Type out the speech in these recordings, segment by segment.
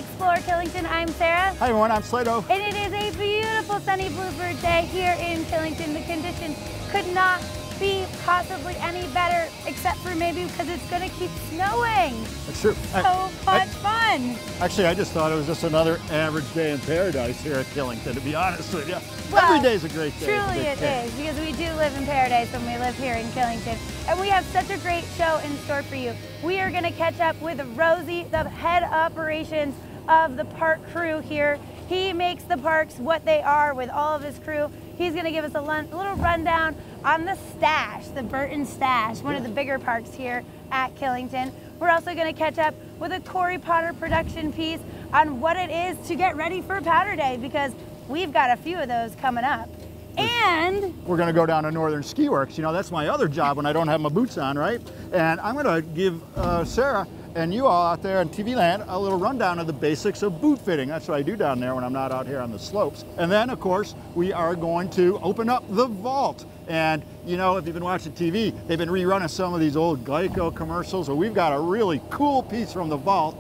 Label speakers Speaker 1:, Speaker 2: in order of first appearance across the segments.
Speaker 1: Explore Killington. I'm Sara.
Speaker 2: Hi everyone, I'm Slado.
Speaker 1: And it is a beautiful sunny bluebird day here in Killington. The conditions could not be possibly any better, except for maybe because it's going to keep snowing.
Speaker 2: That's true.
Speaker 1: So much fun.
Speaker 2: Actually, I just thought it was just another average day in paradise here at Killington, to be honest with you.
Speaker 1: Well,
Speaker 2: every day's a great day.
Speaker 1: Truly it is, because we do live in paradise when we live here in Killington. And we have such a great show in store for you. We are going to catch up with Rosey, the head operations of the park crew here. He makes the parks what they are with all of his crew. He's going to give us a little rundown on the stash, the Burton Stash, one of the bigger parks here at Killington. We're also going to catch up with a Cory Potter production piece on what it is to get ready for Powder Day, because we've got a few of those coming up. And
Speaker 2: we're going to go down to Northern Ski Works. You know, that's my other job when I don't have my boots on, right? And I'm going to give Sara and you all out there in TV land a little rundown of the basics of boot fitting. That's what I do down there when I'm not out here on the slopes. And then, of course, we are going to open up the vault. And, you know, if you've been watching TV, they've been rerunning some of these old Geico commercials. So we've got a really cool piece from the vault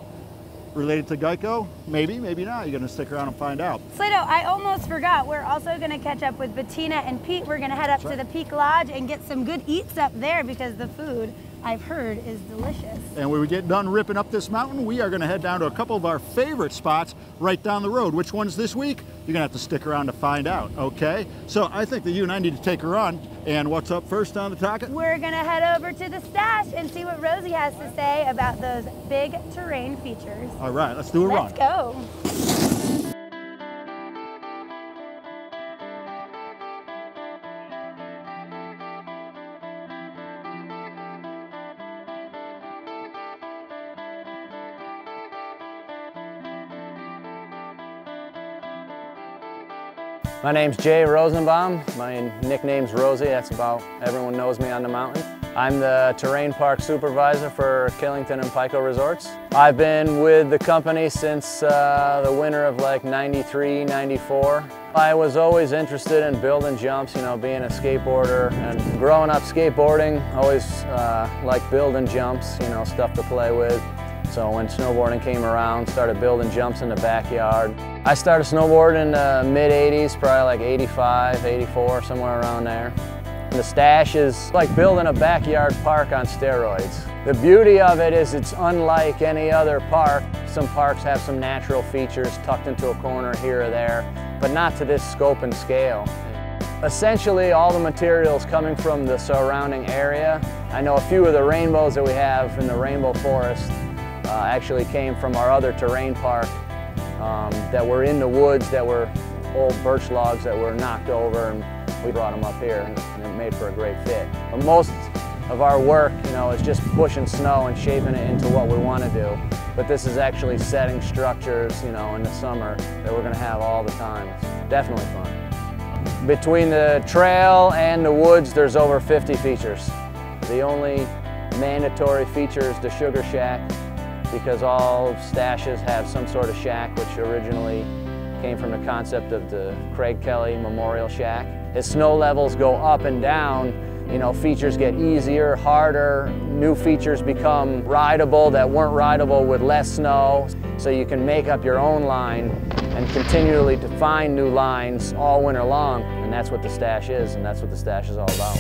Speaker 2: related to Geico. Maybe, maybe not. You're going to stick around and find out.
Speaker 1: Slado, I almost forgot. We're also going to catch up with Bettina and Pete. We're going to head up to the Peak Lodge and get some good eats up there, because the food, I've heard, is delicious.
Speaker 2: And when we get done ripping up this mountain, we are going to head down to a couple of our favorite spots right down the road. Which ones this week? You're going to have to stick around to find out, okay? So I think that you and I need to take a run. And what's up first on the docket?
Speaker 1: We're going to head over to the stash and see what Rosey has to say about those big terrain features.
Speaker 2: All right, let's do a run.
Speaker 1: Let's go.
Speaker 3: My name's Jay Rosenbaum. My nickname's Rosey. That's about everyone knows me on the mountain. I'm the terrain park supervisor for Killington and Pico Resorts. I've been with the company since the winter of like 93, 94. I was always interested in building jumps, you know, being a skateboarder, and growing up skateboarding, always liked building jumps, you know, stuff to play with. So when snowboarding came around, started building jumps in the backyard. I started snowboarding in the mid-80s, probably like 85, 84, somewhere around there. The stash is like building a backyard park on steroids. The beauty of it is it's unlike any other park. Some parks have some natural features tucked into a corner here or there, but not to this scope and scale. Essentially, all the materials coming from the surrounding area. I know a few of the rainbows that we have in the Rainbow Forest actually came from our other terrain park that were in the woods, that were old birch logs that were knocked over, and we brought them up here, and it made for a great fit. But most of our work, you know, is just pushing snow and shaping it into what we want to do. But this is actually setting structures, you know, in the summer that we're going to have all the time. It's definitely fun. Between the trail and the woods, there's over 50 features. The only mandatory feature is the sugar shack, because all stashes have some sort of shack, which originally came from the concept of the Craig Kelly Memorial Shack. As snow levels go up and down, you know, features get easier, harder, new features become rideable that weren't rideable with less snow. So you can make up your own line and continually define new lines all winter long, and that's what the stash is, and that's what the stash is all about.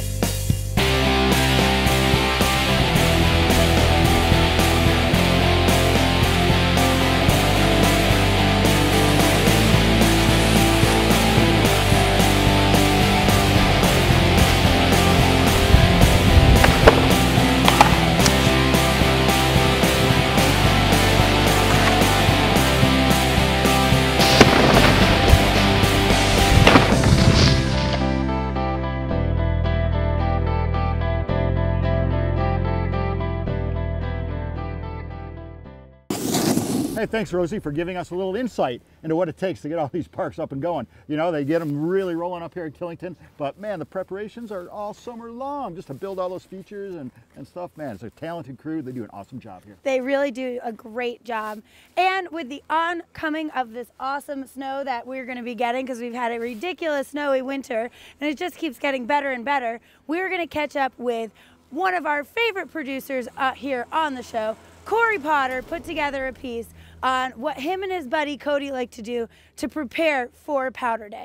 Speaker 2: Hey, thanks, Rosey, for giving us a little insight into what it takes to get all these parks up and going. You know, they get them really rolling up here in Killington, but man, the preparations are all summer long just to build all those features and stuff. Man, it's a talented crew. They do an awesome job here.
Speaker 1: They really do a great job. And with the oncoming of this awesome snow that we're going to be getting, because we've had a ridiculous snowy winter, and it just keeps getting better and better, we're going to catch up with one of our favorite producers here on the show. Cory Potter put together a piece on what him and his buddy Cody like to do to prepare for Powder Day.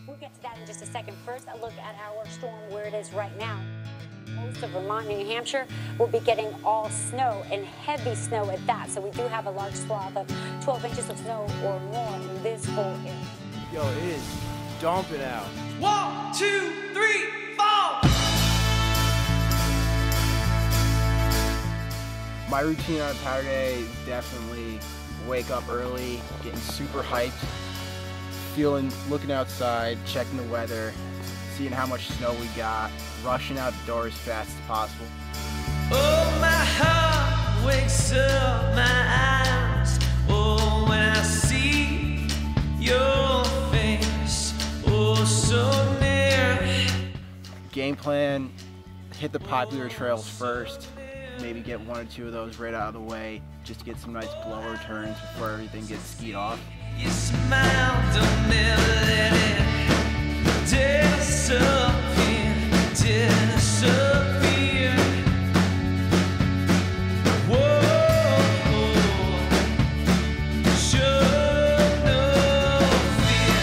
Speaker 4: We'll get to that in just a second. First, a look at our storm where it is right now. Most of Vermont and New Hampshire will be getting all snow, and heavy snow at that. So we do have a large swath of 12 inches of snow or more in this whole area.
Speaker 5: Yo, it is dumping out.
Speaker 6: 1, 2, 3, 4!
Speaker 5: My routine on Powder Day is definitely wake up early, getting super hyped, looking outside, checking the weather, seeing how much snow we got, rushing out the door as fast as possible.
Speaker 6: Oh, my heart wakes up, my eyes, oh, when I see your face, oh, so near.
Speaker 5: Game plan, hit the popular trails first, maybe get 1 or 2 of those right out of the way, just to get some nice blower turns before everything gets skied off.
Speaker 6: You smile, don't never let it disappear, disappear. Whoa, show no fear.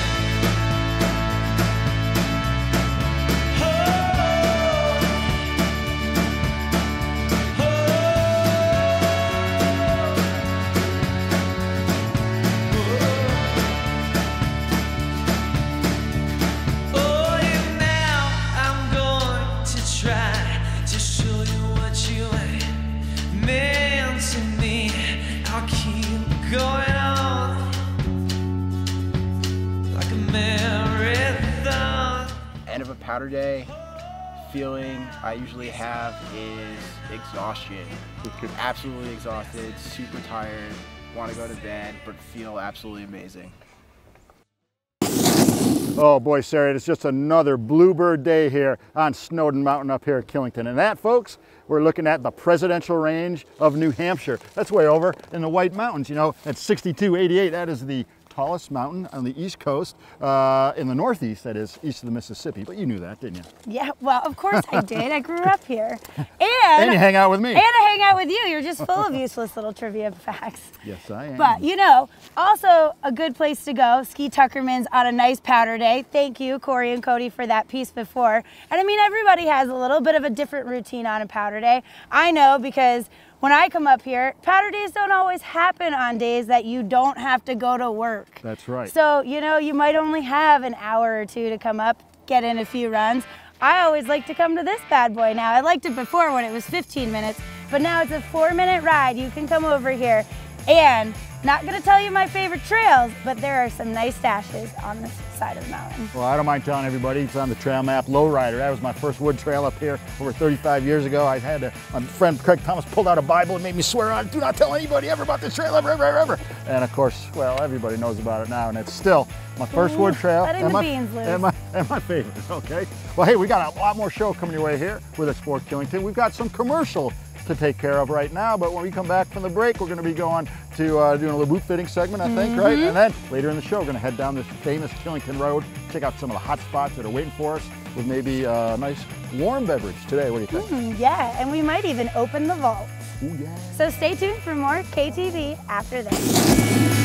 Speaker 6: Going on like a marathon.
Speaker 5: End of a Powder Day, feeling I usually have is exhaustion. Absolutely exhausted, super tired, want to go to bed, but feel absolutely amazing.
Speaker 2: Oh boy, Sarah, it's just another bluebird day here on Snowden Mountain up here at Killington. And that, folks, we're looking at the presidential range of New Hampshire. That's way over in the White Mountains, you know, at 6288. That is the tallest mountain on the East Coast, in the Northeast, that is, east of the Mississippi. But you knew that, didn't you?
Speaker 1: Yeah, well, of course I did. I grew up here. And
Speaker 2: you hang out with me.
Speaker 1: And I hang out with you. You're just full of useless little trivia facts.
Speaker 2: Yes, I am.
Speaker 1: But, you know, also a good place to go, Ski Tuckerman's on a nice Powder Day. Thank you, Corey and Cody, for that piece before. And I mean, everybody has a little bit of a different routine on a Powder Day. I know because when I come up here, Powder Days don't always happen on days that you don't have to go to work.
Speaker 2: That's right.
Speaker 1: So, you know, you might only have an hour or two to come up, get in a few runs. I always like to come to this bad boy now. I liked it before when it was 15 minutes, but now it's a 4-minute ride. You can come over here, and not gonna tell you my favorite trails, but there are some nice stashes on this side of the mountain.
Speaker 2: Well, I don't mind telling everybody, it's on the trail map, Lowrider. That was my first wood trail up here over 35 years ago. I had my friend Craig Thomas pulled out a Bible and made me swear on, do not tell anybody ever about this trail, ever. And of course, well, everybody knows about it now, and it's still my first wood trail and my favorite, okay? Well, hey, we got a lot more show coming your way here with Explore Killington. We've got some commercial to take care of right now, but when we come back from the break, we're going to be going to doing a little boot fitting segment, I think, right? And then later in the show, we're going to head down this famous Killington Road, check out some of the hot spots that are waiting for us with maybe a nice warm beverage today. What do you think?
Speaker 1: Yeah, and we might even open the vault.
Speaker 2: Ooh, yeah.
Speaker 1: So stay tuned for more KTV after this.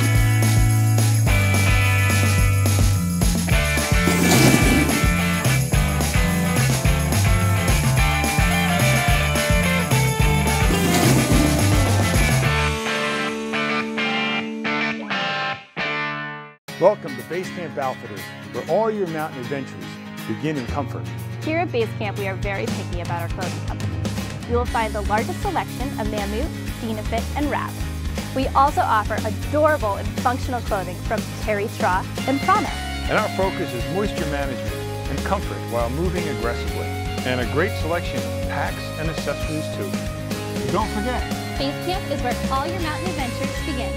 Speaker 7: Welcome to Base Camp Outfitters, where all your mountain adventures begin in comfort.
Speaker 8: Here at Base Camp, we are very picky about our clothing companies. You will find the largest selection of Mammut, Dynafit, and Wrap. We also offer adorable and functional clothing from Terry Straw and Promise.
Speaker 7: And our focus is moisture management and comfort while moving aggressively. And a great selection of packs and accessories too. And don't forget,
Speaker 8: Base Camp is where all your mountain adventures begin.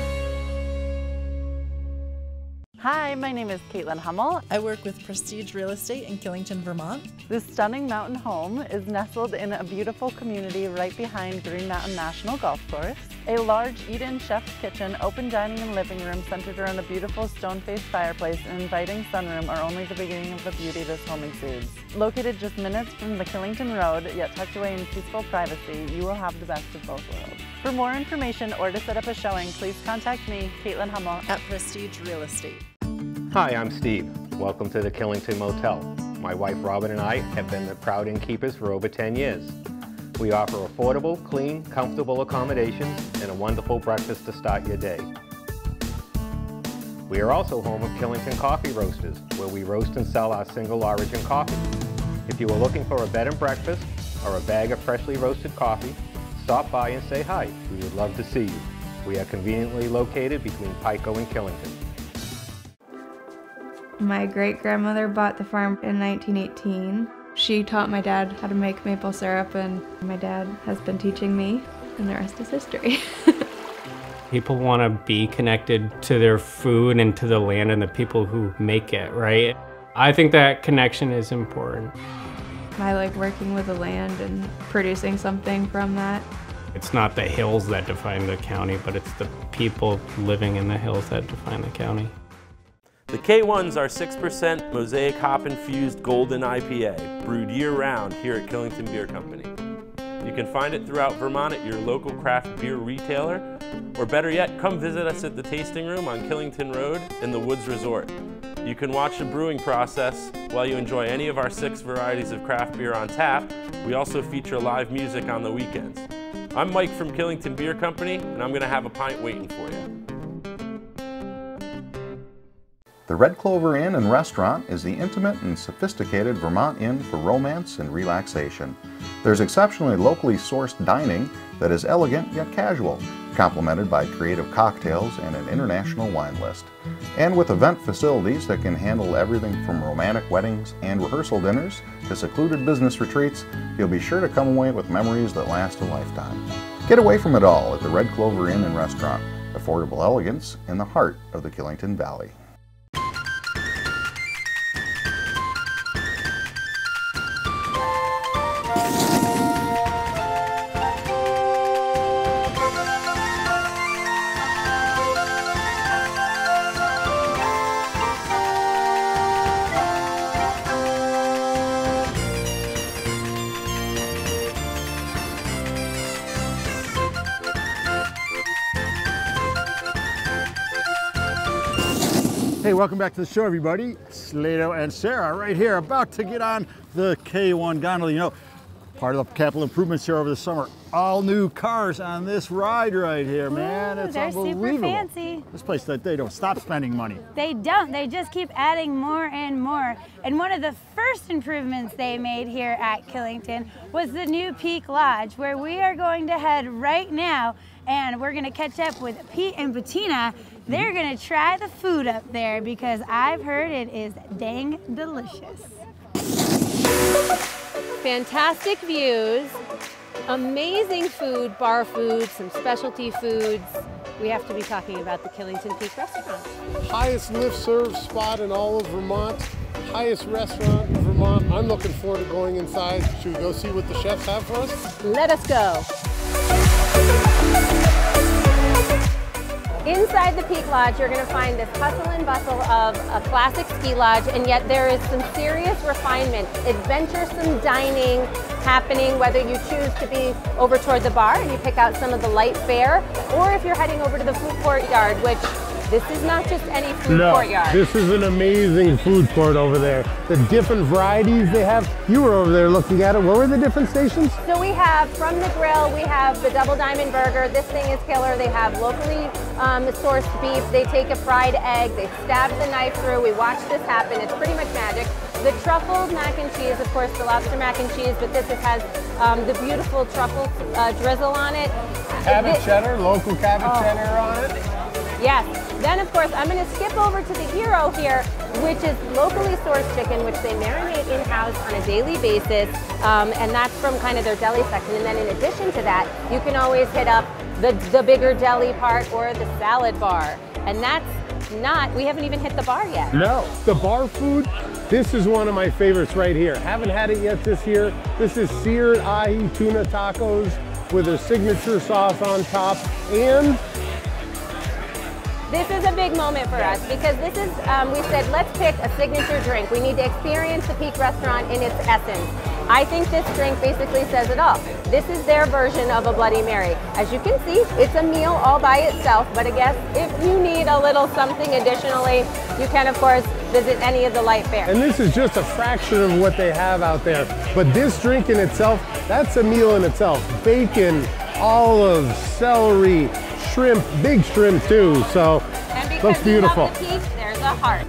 Speaker 9: Hi, my name is Caitlin Hummel.
Speaker 10: I work with Prestige Real Estate in Killington, Vermont.
Speaker 9: This stunning mountain home is nestled in a beautiful community right behind Green Mountain National Golf Course. A large eat-in chef's kitchen, open dining and living room centered around a beautiful stone-faced fireplace and inviting sunroom are only the beginning of the beauty this home exudes. Located just minutes from the Killington Road, yet tucked away in peaceful privacy, you will have the best of both worlds. For more information or to set up a showing, please contact me, Caitlin Hummel,
Speaker 10: at Prestige Real Estate.
Speaker 11: Hi, I'm Steve. Welcome to the Killington Motel. My wife Robin and I have been the proud innkeepers for over 10 years. We offer affordable, clean, comfortable accommodations and a wonderful breakfast to start your day. We are also home of Killington Coffee Roasters, where we roast and sell our single origin coffee. If you are looking for a bed and breakfast or a bag of freshly roasted coffee, stop by and say hi. We would love to see you. We are conveniently located between Pico and Killington.
Speaker 12: My great-grandmother bought the farm in 1918. She taught my dad how to make maple syrup, and my dad has been teaching me, and the rest is history.
Speaker 13: People want to be connected to their food and to the land and the people who make it, right? I think that connection is important.
Speaker 12: I like working with the land and producing something from that.
Speaker 13: It's not the hills that define the county, but it's the people living in the hills that define the county.
Speaker 14: The K1s are 6% Mosaic hop-infused golden IPA, brewed year-round here at Killington Beer Company. You can find it throughout Vermont at your local craft beer retailer, or better yet, come visit us at the Tasting Room on Killington Road in the Woods Resort. You can watch the brewing process while you enjoy any of our 6 varieties of craft beer on tap. We also feature live music on the weekends. I'm Mike from Killington Beer Company, and I'm going to have a pint waiting for you.
Speaker 2: The Red Clover Inn and Restaurant is the intimate and sophisticated Vermont inn for romance and relaxation. There's exceptionally locally sourced dining that is elegant yet casual, complemented by creative cocktails and an international wine list. And with event facilities that can handle everything from romantic weddings and rehearsal dinners to secluded business retreats, you'll be sure to come away with memories that last a lifetime. Get away from it all at the Red Clover Inn and Restaurant. Affordable elegance in the heart of the Killington Valley. Hey, welcome back to the show, everybody. Slado and Sara right here, about to get on the K1 gondola. You know, part of the capital improvements here over the summer, all new cars on this ride right here, man.
Speaker 1: Ooh,
Speaker 2: it's
Speaker 1: they're
Speaker 2: unbelievable.
Speaker 1: super fancy.
Speaker 2: This place, they don't stop spending money.
Speaker 1: They don't. They just keep adding more and more. And one of the first improvements they made here at Killington was the new Peak Lodge, where we are going to head right now, and we're going to catch up with Pete and Bettina. They're gonna try the food up there because I've heard it is dang delicious.
Speaker 15: Fantastic views, amazing food, bar food, some specialty foods. We have to be talking about the Killington Peak Restaurant.
Speaker 16: Highest lift serve spot in all of Vermont, highest restaurant in Vermont. I'm looking forward to going inside. Should we go see what the chefs have for us?
Speaker 15: Let us go. Inside the Peak Lodge, you're going to find this hustle and bustle of a classic ski lodge, and yet there is some serious refinement, adventuresome dining happening, whether you choose to be over toward the bar and you pick out some of the light fare, or if you're heading over to the food courtyard, which this is not just any food courtyard.
Speaker 16: This is an amazing food court over there. The different varieties they have. You were over there looking at it. What were the different stations?
Speaker 15: So we have, from the grill, we have the Double Diamond Burger. This thing is killer. They have locally sourced beef. They take a fried egg. They stab the knife through. We watch this happen. It's pretty much magic. The truffled mac and cheese, of course, the lobster mac and cheese, but this has the beautiful truffle drizzle on it.
Speaker 16: Cabbage cheddar, local cabbage cheddar on it.
Speaker 15: Yes. Then, of course, I'm going to skip over to the hero here, which is locally sourced chicken, which they marinate in-house on a daily basis, and that's from kind of their deli section. And then in addition to that, you can always hit up the bigger deli part or the salad bar. And that's not, we haven't even hit the bar yet.
Speaker 16: No, the bar food, this is one of my favorites right here. Haven't had it yet this year. This is seared ahi tuna tacos with their signature sauce on top, and
Speaker 15: this is a big moment for us because this is, we said, let's pick a signature drink. We need to experience the Peak Restaurant in its essence. I think this drink basically says it all. This is their version of a Bloody Mary. As you can see, it's a meal all by itself, but I guess if you need a little something additionally, you can of course visit any of the light fairs.
Speaker 16: And this is just a fraction of what they have out there. But this drink in itself, that's a meal in itself. Bacon, olives, celery, shrimp, big shrimp too. So looks beautiful.
Speaker 15: And because you love the peach, there's a heart.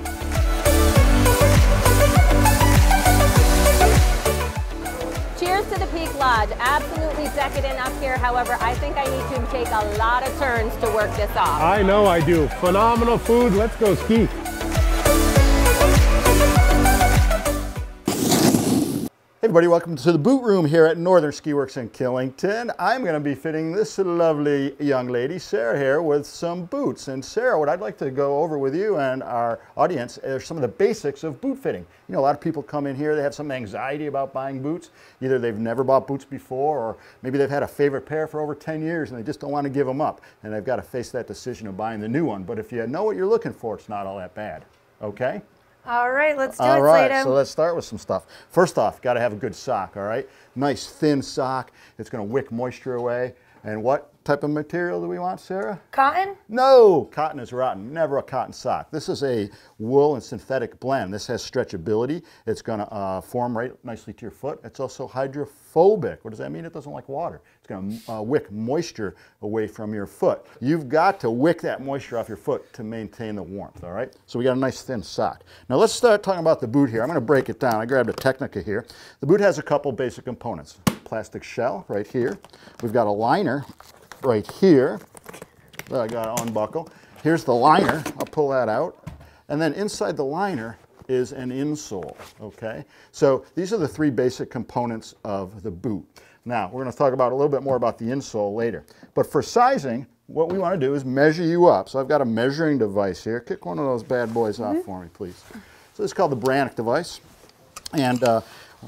Speaker 15: Cheers to the Peak Lodge. Absolutely decadent up here. However, I think I need to take a lot of turns to work this off.
Speaker 16: I know I do. Phenomenal food. Let's go ski.
Speaker 2: Hey everybody, welcome to the boot room here at Northern Ski Works in Killington. I'm going to be fitting this lovely young lady, Sara, here with some boots. And Sara, what I'd like to go over with you and our audience are some of the basics of boot fitting. You know, a lot of people come in here, they have some anxiety about buying boots. Either they've never bought boots before, or maybe they've had a favorite pair for over 10 years and they just don't want to give them up. And they've got to face that decision of buying the new one. But if you know what you're looking for, it's not all that bad. Okay?
Speaker 1: All right, let's do it,
Speaker 2: All right,
Speaker 1: Slado.
Speaker 2: so let's start with some stuff. First off, got to have a good sock, all right? Nice thin sock. It's going to wick moisture away. And what type of material do we want, Sara?
Speaker 1: Cotton?
Speaker 2: No, cotton is rotten. Never a cotton sock. This is a wool and synthetic blend. This has stretchability. It's going to form right nicely to your foot. It's also hydrophobic. What does that mean? It doesn't like water. It's going to wick moisture away from your foot. You've got to wick that moisture off your foot to maintain the warmth, all right? So we got a nice thin sock. Now let's start talking about the boot here. I'm going to break it down. I grabbed a Technica here. The boot has a couple basic components. Plastic shell right here. We've got a liner right here that I got to unbuckle. Here's the liner. I'll pull that out. And then inside the liner is an insole, okay? So these are the three basic components of the boot. Now, we're going to talk about a little bit more about the insole later. But for sizing, what we want to do is measure you up. So I've got a measuring device here. Kick one of those bad boys off for me, please. So this is called the Brannock device. And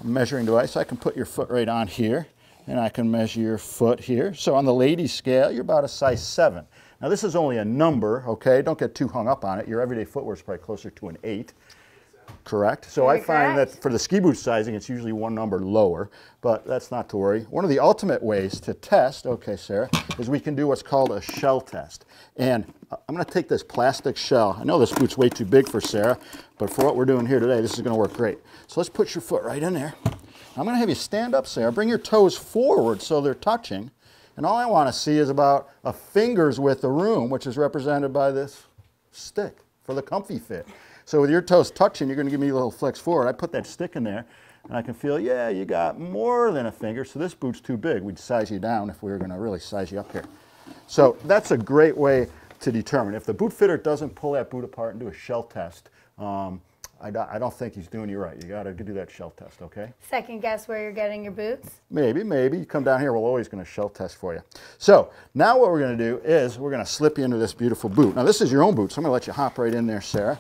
Speaker 2: measuring device, I can put your foot right on here, and I can measure your foot here. So on the ladies scale, you're about a size 7. Now this is only a number, okay? Don't get too hung up on it. Your everyday footwear is probably closer to an 8. Correct? So I find that for the ski boot sizing, it's usually one number lower, but that's not to worry. One of the ultimate ways to test, okay, Sara, is we can do what's called a shell test. And I'm going to take this plastic shell. I know this boot's way too big for Sara, but for what we're doing here today, this is going to work great. So let's put your foot right in there. I'm going to have you stand up, Sara. Bring your toes forward so they're touching. And all I want to see is about a finger's width of room, which is represented by this stick for the comfy fit. So with your toes touching, you're going to give me a little flex forward. I put that stick in there, and I can feel, yeah, you got more than a finger, so this boot's too big. We'd size you down if we were going to really size you up here. So that's a great way to determine. If the boot fitter doesn't pull that boot apart and do a shell test, I don't think he's doing you right. You got to do that shell test, okay?
Speaker 1: Second guess where you're getting your boots?
Speaker 2: Maybe. You come down here, we're always going to shell test for you. So now what we're going to do is we're going to slip you into this beautiful boot. Now this is your own boot, so I'm going to let you hop right in there, Sara.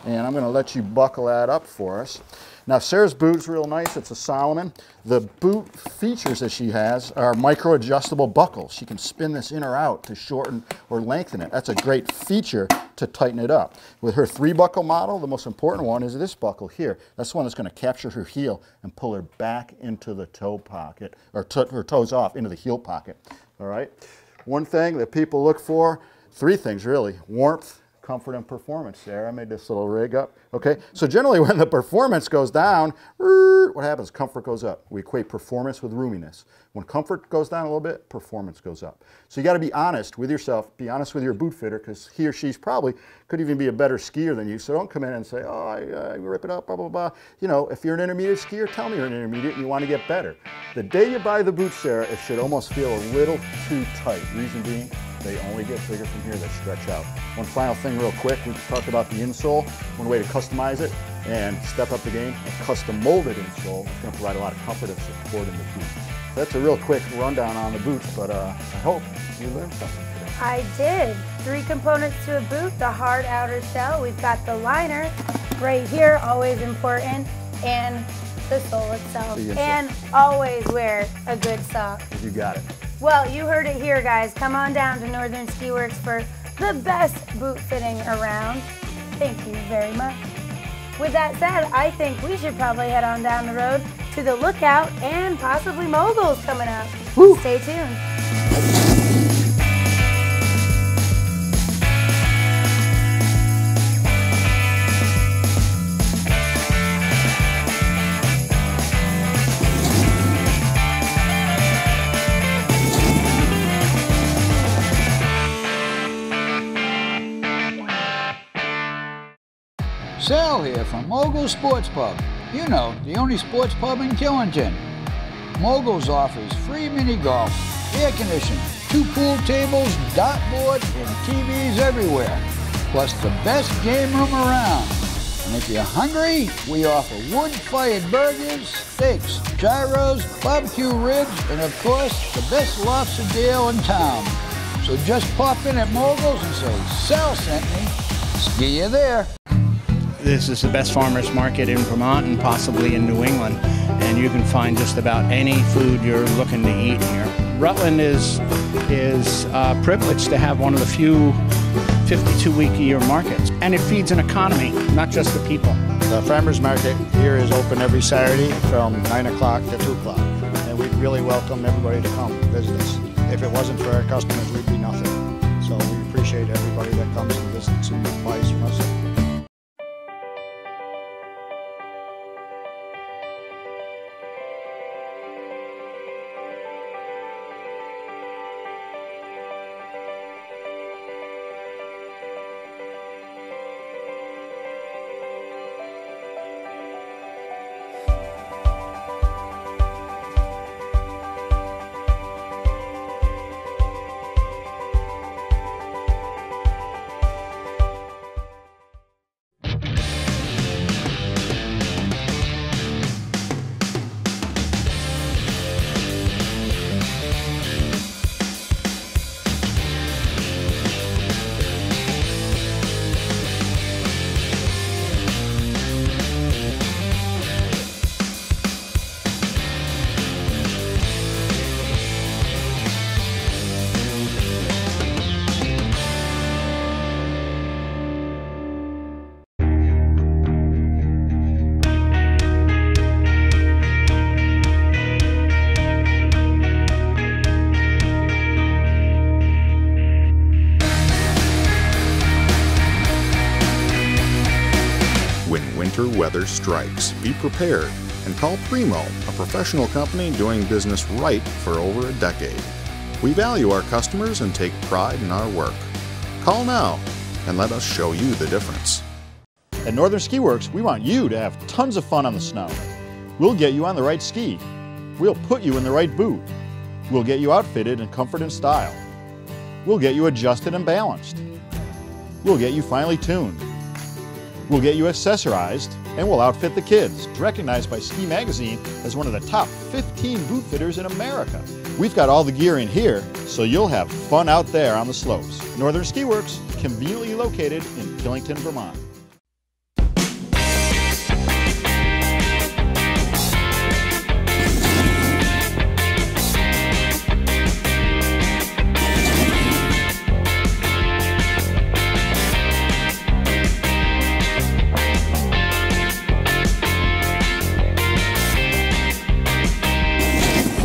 Speaker 2: And I'm going to let you buckle that up for us. Now Sara's boot's real nice. It's a Solomon. The boot features that she has are micro-adjustable buckles. She can spin this in or out to shorten or lengthen it. That's a great feature to tighten it up. With her 3-buckle model, the most important one is this buckle here. That's the one that's going to capture her heel and pull her back into the toe pocket, or her toes off into the heel pocket. All right? One thing that people look for, 3 things really: warmth, comfort, and performance. Sara, I made this little rig up. Okay, so generally when the performance goes down, what happens? Comfort goes up. We equate performance with roominess. When comfort goes down a little bit, performance goes up. So you got to be honest with yourself, be honest with your boot fitter, because he or she's probably could even be a better skier than you. So don't come in and say, oh, I rip it up, blah, blah, blah. You know, if you're an intermediate skier, tell me you're an intermediate and you want to get better. The day you buy the boots, Sara, it should almost feel a little too tight. Reason being, they only get bigger from here, they stretch out. One final thing real quick, we talked about the insole. One way to customize it and step up the game, a custom molded insole. It's going to provide a lot of comfort and support in the boot. So that's a real quick rundown on the boots, but I hope you learned something today.
Speaker 1: I did. 3 components to a boot: the hard outer shell, we've got the liner right here, always important, and the sole itself. And always wear a good sock.
Speaker 2: You got it.
Speaker 1: Well, you heard it here, guys. Come on down to Northern Ski Works for the best boot fitting around. Thank you very much. With that said, I think we should probably head on down the road to the Lookout and possibly Moguls coming up. Stay tuned.
Speaker 17: Sal here from Moguls Sports Pub. You know, the only sports pub in Killington. Moguls offers free mini golf, air conditioning, 2 pool tables, dartboard, and TVs everywhere. Plus the best game room around. And if you're hungry, we offer wood-fired burgers, steaks, gyros, barbecue ribs, and of course, the best lobster deal in town. So just pop in at Moguls and say, Sal sent me. See you there.
Speaker 18: This is the best farmers market in Vermont and possibly in New England, and you can find just about any food you're looking to eat here. Rutland is privileged to have one of the few 52-week-a-year markets, and it feeds an economy, not just the people.
Speaker 2: The farmers market here is open every Saturday from 9 o'clock to 2 o'clock, and we really welcome everybody to come visit us. If it wasn't for our customers, we'd be nothing. So we appreciate everybody that comes and visits and buys from us.
Speaker 19: Weather strikes. Be prepared and call Primo, a professional company doing business right for over a decade. We value our customers and take pride in our work. Call now and let us show you the difference.
Speaker 2: At Northern Ski Works, we want you to have tons of fun on the snow. We'll get you on the right ski. We'll put you in the right boot. We'll get you outfitted in comfort and style. We'll get you adjusted and balanced. We'll get you finely tuned. We'll get you accessorized, and we'll outfit the kids. Recognized by Ski Magazine as one of the top 15 boot fitters in America. We've got all the gear in here, so you'll have fun out there on the slopes. Northern Ski Works, conveniently located in Killington, Vermont.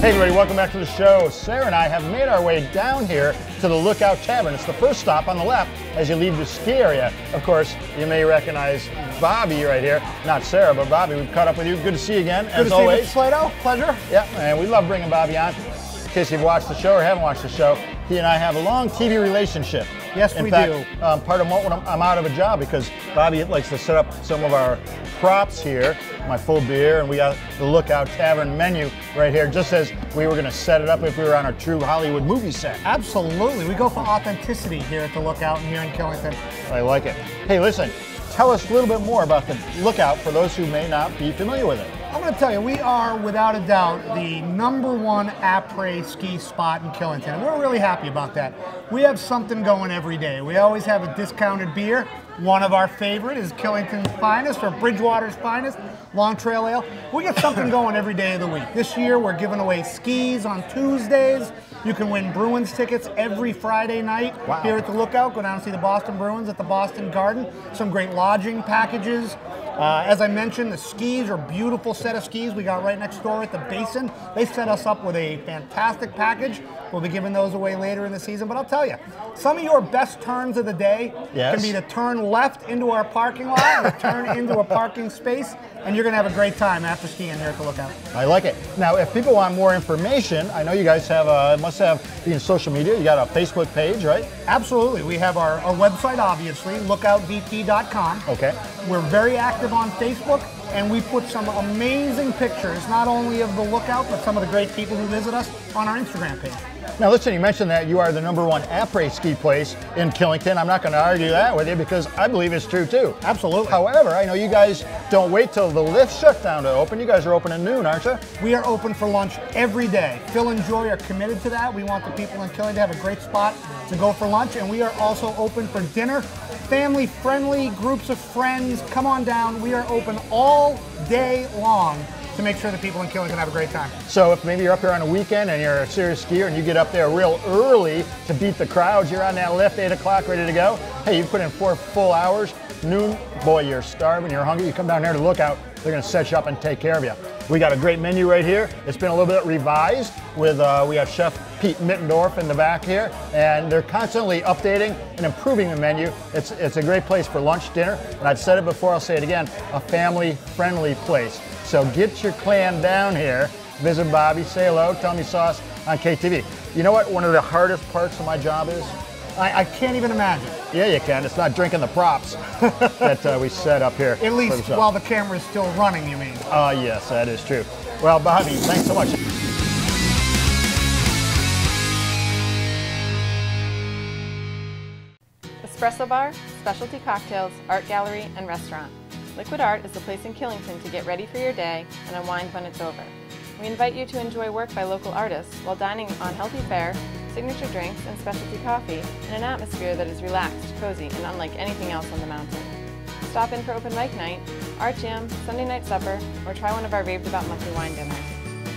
Speaker 2: Hey everybody, welcome back to the show. Sarah and I have made our way down here to the Lookout Tavern. It's the first stop on the left as you leave the ski area. Of course, you may recognize Bobby right here. Not Sarah, but Bobby. We've caught up with you. Good to see you again, as always.
Speaker 20: Good to see you, Mr. Slado. Pleasure.
Speaker 2: Yeah, and we love bringing Bobby on. In case you've watched the show or haven't watched the show, he and I have a long TV relationship.
Speaker 20: Yes,
Speaker 2: we
Speaker 20: do.
Speaker 2: In fact, part of when I'm out of a job, because Bobby likes to set up some of our props here, my full beer, and we got the Lookout Tavern menu right here, just as we were going to set it up if we were on our true Hollywood movie set.
Speaker 20: Absolutely. We go for authenticity here at the Lookout and here in Killington.
Speaker 2: I like it. Hey, listen, tell us a little bit more about the Lookout for those who may not be familiar with it.
Speaker 20: I'm going to tell you, we are without a doubt the #1 après ski spot in Killington, and we're really happy about that. We have something going every day. We always have a discounted beer. One of our favorite is Killington's Finest, or Bridgewater's Finest, Long Trail Ale. We get something going every day of the week. This year we're giving away skis on Tuesdays. You can win Bruins tickets every Friday night here at the Lookout. Go down and see the Boston Bruins at the Boston Garden. Some great lodging packages. As I mentioned, the skis are a beautiful set of skis we got right next door at the Basin. They set us up with a fantastic package. We'll be giving those away later in the season, but I'll tell you, some of your best turns of the day can be to turn left into our parking lot or turn into a parking space, and you're going to have a great time after skiing here at the Lookout.
Speaker 2: I like it. Now, if people want more information, I know you guys have must have social media. You got a Facebook page, right?
Speaker 20: Absolutely. We have our website, obviously, lookoutvt.com.
Speaker 2: Okay.
Speaker 20: We're very active on Facebook, and we put some amazing pictures, not only of the Lookout, but some of the great people who visit us on our Instagram page.
Speaker 2: Now listen, you mentioned that you are the #1 après ski place in Killington. I'm not going to argue that with you because I believe it's true too.
Speaker 20: Absolutely.
Speaker 2: However, I know you guys don't wait till the lift shutdown to open. You guys are open at noon, aren't you?
Speaker 20: We are open for lunch every day. Phil and Joy are committed to that. We want the people in Killington to have a great spot to go for lunch, and we are also open for dinner. Family friendly, groups of friends, come on down. We are open all day long to make sure that people in Killington have a great time.
Speaker 2: So if maybe you're up here on a weekend and you're a serious skier and you get up there real early to beat the crowds, you're on that lift, 8 o'clock, ready to go. Hey, you put in 4 full hours, noon, boy, you're starving, you're hungry, you come down here to Lookout, they're gonna set you up and take care of you. We got a great menu right here. It's been a little bit revised with, we have Chef Pete Mittendorf in the back here, and they're constantly updating and improving the menu. It's a great place for lunch, dinner, and I've said it before, I'll say it again, a family-friendly place. So get your clan down here, visit Bobby, say hello, tell me sauce on KTV. You know what one of the hardest parts of my job is?
Speaker 20: I can't even imagine.
Speaker 2: Yeah, you can. It's not drinking the props that we set up here.
Speaker 20: At least while the camera is still running, you mean?
Speaker 2: Yes, that is true. Well, Bobby, thanks so much.
Speaker 9: Espresso bar, specialty cocktails, art gallery, and restaurant. Liquid Art is the place in Killington to get ready for your day and unwind when it's over. We invite you to enjoy work by local artists while dining on healthy fare, signature drinks, and specialty coffee in an atmosphere that is relaxed, cozy, and unlike anything else on the mountain. Stop in for open mic night, art jam, Sunday night supper, or try one of our raved about monthly wine dinners.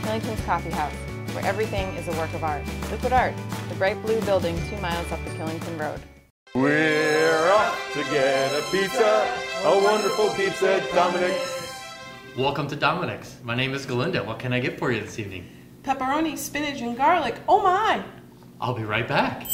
Speaker 9: Killington's Coffee House, where everything is a work of art. Liquid Art, the bright blue building 2 miles up the Killington Road.
Speaker 14: We're off to get a pizza, a wonderful pizza at Dominic's.
Speaker 21: Welcome to Dominic's. My name is Galinda. What can I get for you this evening?
Speaker 22: Pepperoni, spinach, and garlic. Oh my!
Speaker 21: I'll be right back.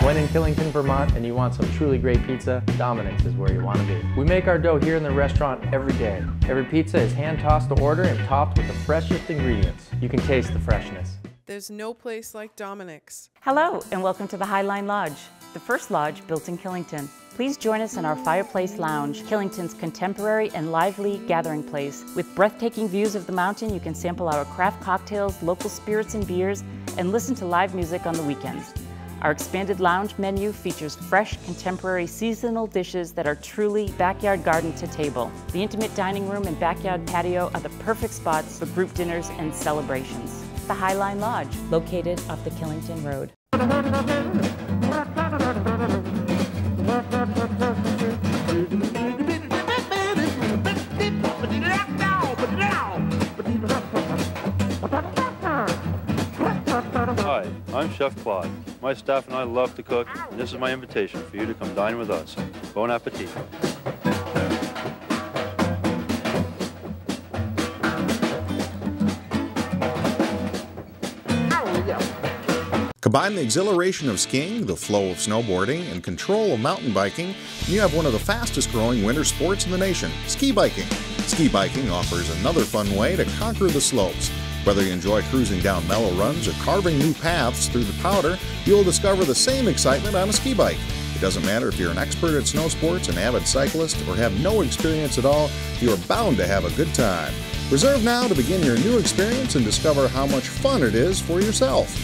Speaker 3: When in Killington, Vermont, and you want some truly great pizza, Dominic's is where you want to be. We make our dough here in the restaurant every day. Every pizza is hand-tossed to order and topped with the freshest ingredients. You can taste the freshness.
Speaker 22: There's no place like Dominic's.
Speaker 23: Hello, and welcome to the Highline Lodge, the first lodge built in Killington. Please join us in our Fireplace Lounge, Killington's contemporary and lively gathering place. With breathtaking views of the mountain, you can sample our craft cocktails, local spirits and beers, and listen to live music on the weekends. Our expanded lounge menu features fresh, contemporary, seasonal dishes that are truly backyard garden to table. The intimate dining room and backyard patio are the perfect spots for group dinners and celebrations. The Highline Lodge, located off the Killington Road.
Speaker 24: Hi, I'm Chef Claude. My staff and I love to cook, and this is my invitation for you to come dine with us. Bon appetit.
Speaker 19: Combine the exhilaration of skiing, the flow of snowboarding, and control of mountain biking, and you have one of the fastest growing winter sports in the nation, ski biking. Ski biking offers another fun way to conquer the slopes. Whether you enjoy cruising down mellow runs or carving new paths through the powder, you'll discover the same excitement on a ski bike. It doesn't matter if you're an expert at snow sports, an avid cyclist, or have no experience at all, you are bound to have a good time. Reserve now to begin your new experience and discover how much fun it is for yourself.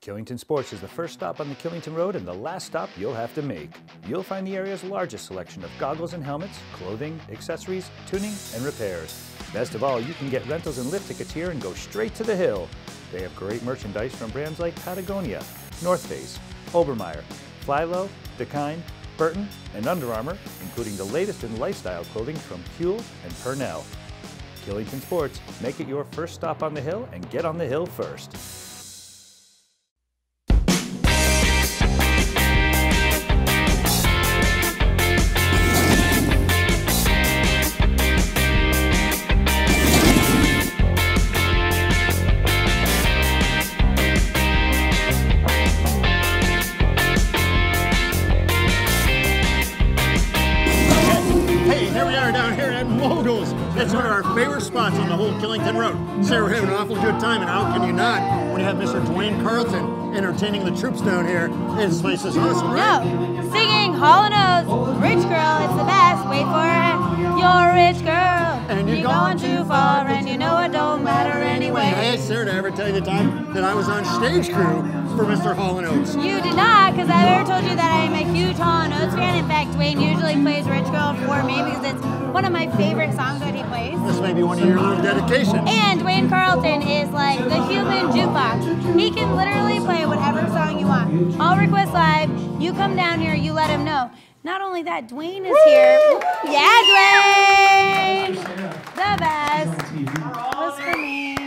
Speaker 25: Killington Sports is the first stop on the Killington Road and the last stop you'll have to make. You'll find the area's largest selection of goggles and helmets, clothing, accessories, tuning, and repairs. Best of all, you can get rentals and lift tickets here and go straight to the hill. They have great merchandise from brands like Patagonia, North Face, Obermeyer, Flylow, Dakine, Burton, and Under Armour, including the latest in lifestyle clothing from Huel and Purnell. Killington Sports, make it your first stop on the hill and get on the hill first.
Speaker 2: Sarah, we're having an awful good time, and how can you not when you have Mr. Duane Carleton entertaining the troops down here? This place is awesome, right?
Speaker 1: No, singing Hall & Oates, Rich Girl, it's the best, wait for it, you're a rich girl.
Speaker 2: And
Speaker 1: you're going too far, and you know it don't matter anyway.
Speaker 2: Hey, Sarah, did I ever tell you the time that I was on stage crew for Mr. Hall & Oates?
Speaker 1: You did not, because I ever told you that I am a huge Hall & Oates fan. In fact, Duane usually plays Rich Girl for me because it's one of my favorite songs that he plays.
Speaker 2: This may be one of your little dedications.
Speaker 1: And Duane Carleton is like the human jukebox. He can literally play whatever song you want. All requests live. You come down here, you let him know. Not only that, Duane is here. Yeah, Duane! The best. Was for me.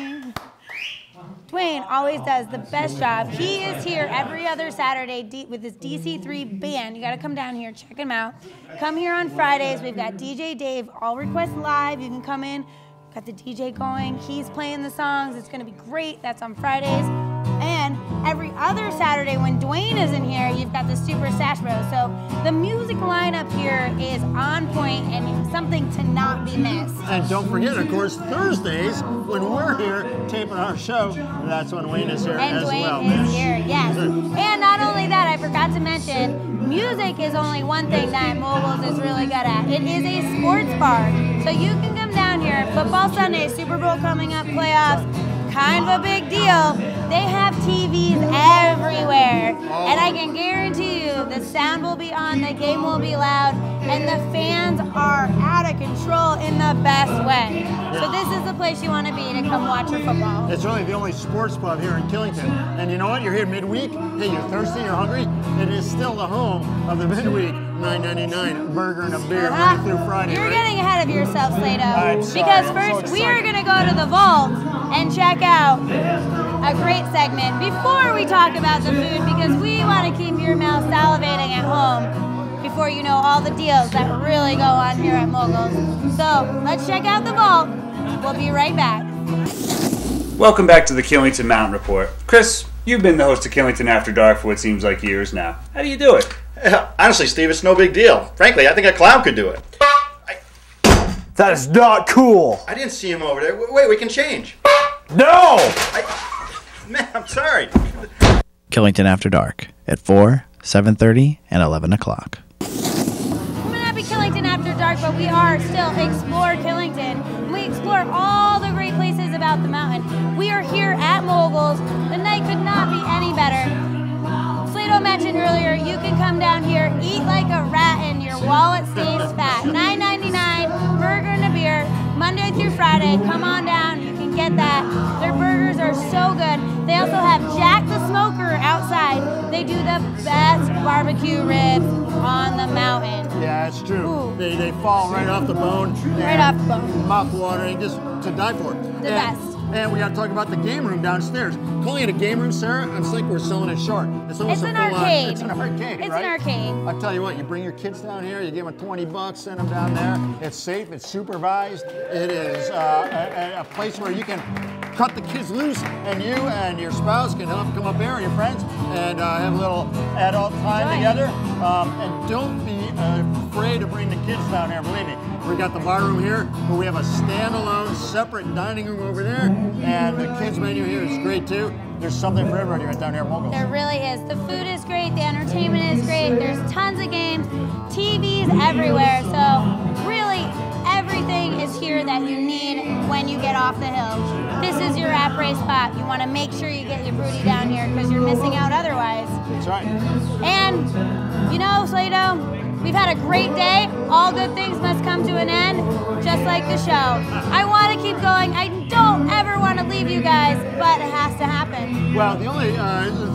Speaker 1: Duane always does the best job. He is here every other Saturday with his DC3 band. You gotta come down here, check him out. Come here on Fridays. We've got DJ Dave, all requests live. You can come in, got the DJ going. He's playing the songs. It's gonna be great. That's on Fridays. And every other Saturday when Duane isn't here, you've got the Super Sash Bros. So the music lineup here is on point and something to not be missed.
Speaker 2: And don't forget, of course, Thursdays when we're here taping our show, that's when Duane is here
Speaker 1: and
Speaker 2: as
Speaker 1: Duane
Speaker 2: well.
Speaker 1: is here, yes. And not only that, I forgot to mention, music is only one thing that Moguls is really good at. It is a sports bar. So you can come down here, football Sunday, Super Bowl coming up, playoffs, kind of a big deal. They have TVs everywhere, and I can guarantee you the sound will be on, the game will be loud, and the fans are out of control in the best way. So this is the place you want to be to come watch your football.
Speaker 2: It's really the only sports pub here in Killington. And you know what? You're here midweek. Hey, you're thirsty, you're hungry. It is still the home of the midweek $9.99 burger and a beer Monday through Friday.
Speaker 1: You're
Speaker 2: right?
Speaker 1: getting ahead of yourself, Slado.
Speaker 2: I'm sorry,
Speaker 1: because
Speaker 2: I'm
Speaker 1: first
Speaker 2: so
Speaker 1: we are going to go to the vault and check out a great segment before we talk about the food, because we want to keep your mouth salivating at home before you know all the deals that really go on here at Moguls. So let's check out the vault. We'll be right back.
Speaker 4: Welcome back to the Killington Mountain Report. Chris, you've been the host of Killington After Dark for what seems like years now. How do you do it?
Speaker 5: Honestly, Steve, it's no big deal. Frankly, I think a clown could do it.
Speaker 4: That is not cool.
Speaker 5: I didn't see him over there. Wait, we can change.
Speaker 4: No!
Speaker 5: Man, I'm sorry.
Speaker 6: Killington After Dark at 4, 7:30, and 11 o'clock.
Speaker 1: We may not be Killington After Dark, but we are still Explore Killington. We explore all the great places about the mountain. We are here at Moguls. The night could not be any better. Slado mentioned earlier, you can come down here, eat like a rat, and your wallet stays fat. $9.99, burger and a beer, Monday through Friday. Come on down, you can get that. Their burgers are so good. They also have Jack the Smoker outside. They do the best barbecue ribs on the mountain.
Speaker 2: Yeah, it's true. They fall right off the bone.
Speaker 1: Right off the bone.
Speaker 2: Mouth-watering, just to die for.
Speaker 1: The best.
Speaker 2: And we got to talk about the game room downstairs. Calling it a game room, Sarah, it's like we're selling it short. It's almost
Speaker 1: It's an
Speaker 2: a full
Speaker 1: arcade.
Speaker 2: It's an arcade,
Speaker 1: It's
Speaker 2: right?
Speaker 1: an arcade.
Speaker 2: I'll tell you what, you bring your kids down here, you give them $20, send them down there. It's safe, it's supervised. It is a place where you can cut the kids loose, and you and your spouse can help come up here, or your friends, and have a little adult time together. And don't be afraid to bring the kids down here, believe me. We got the bar room here, but we have a standalone, separate dining room over there, and the kids menu here is great too. There's something for everybody right down here at Moguls.
Speaker 1: There really is. The food is great, the entertainment is great, there's tons of games, TVs everywhere, so really everything is here that you need when you get off the hill. This is your après spot. You want to make sure you get your booty down here because you're missing out otherwise.
Speaker 2: That's right.
Speaker 1: And, you know, Slado, we've had a great day. All good things must come to an end, just like the show. I want to keep going. I don't ever want to leave you guys, but it has to happen.
Speaker 2: Well, the only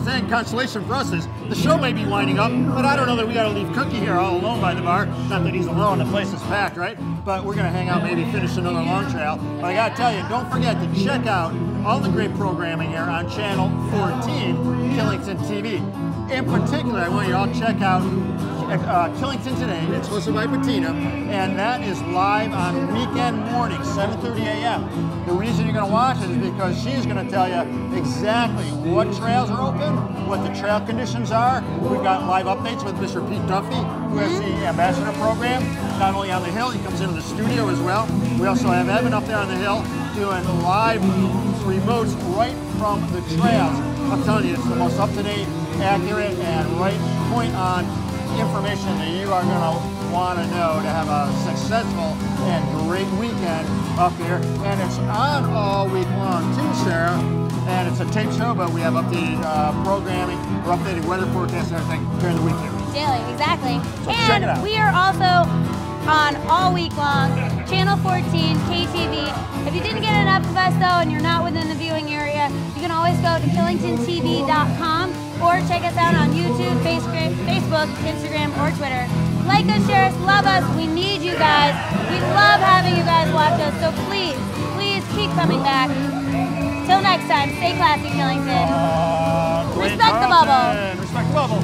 Speaker 2: thing, consolation for us is the show may be winding up, but I don't know that we got to leave Cookie here all alone by the bar. Not that he's alone, the place is packed, right? But we're going to hang out, maybe finish another long trail. But I got to tell you, don't forget to check out all the great programming here on Channel 14, Killington TV. In particular, I want you all to check out Killington Today. It's hosted by Bettina, and that is live on weekend mornings, 7:30 a.m. The reason you're going to watch it is because she's going to tell you exactly what trails are open, what the trail conditions are. We've got live updates with Mr. Pete Duffy, who has the ambassador program, not only on the hill, he comes into the studio as well. We also have Evan up there on the hill, doing live remotes right from the trails. I'm telling you, it's the most up-to-date, accurate, and right point on information that you are going to want to know to have a successful and great weekend up here. And it's on all week long too, Sarah. And it's a tape show, but we have updated programming, or updated weather forecasts and everything during the week here.
Speaker 1: Daily, exactly.
Speaker 2: So check it out.
Speaker 1: And we are also on all week long, Channel 14, KTV. If you didn't get enough of us though, and you're not within the viewing area, you can always go to KillingtonTV.com or check us out on YouTube, Facebook, Instagram, or Twitter. Like us, share us, love us. We need you guys. We love having you guys watch us. So please, please keep coming back. Till next time, stay classy, Killington. Respect the bubble.
Speaker 2: Respect the bubble.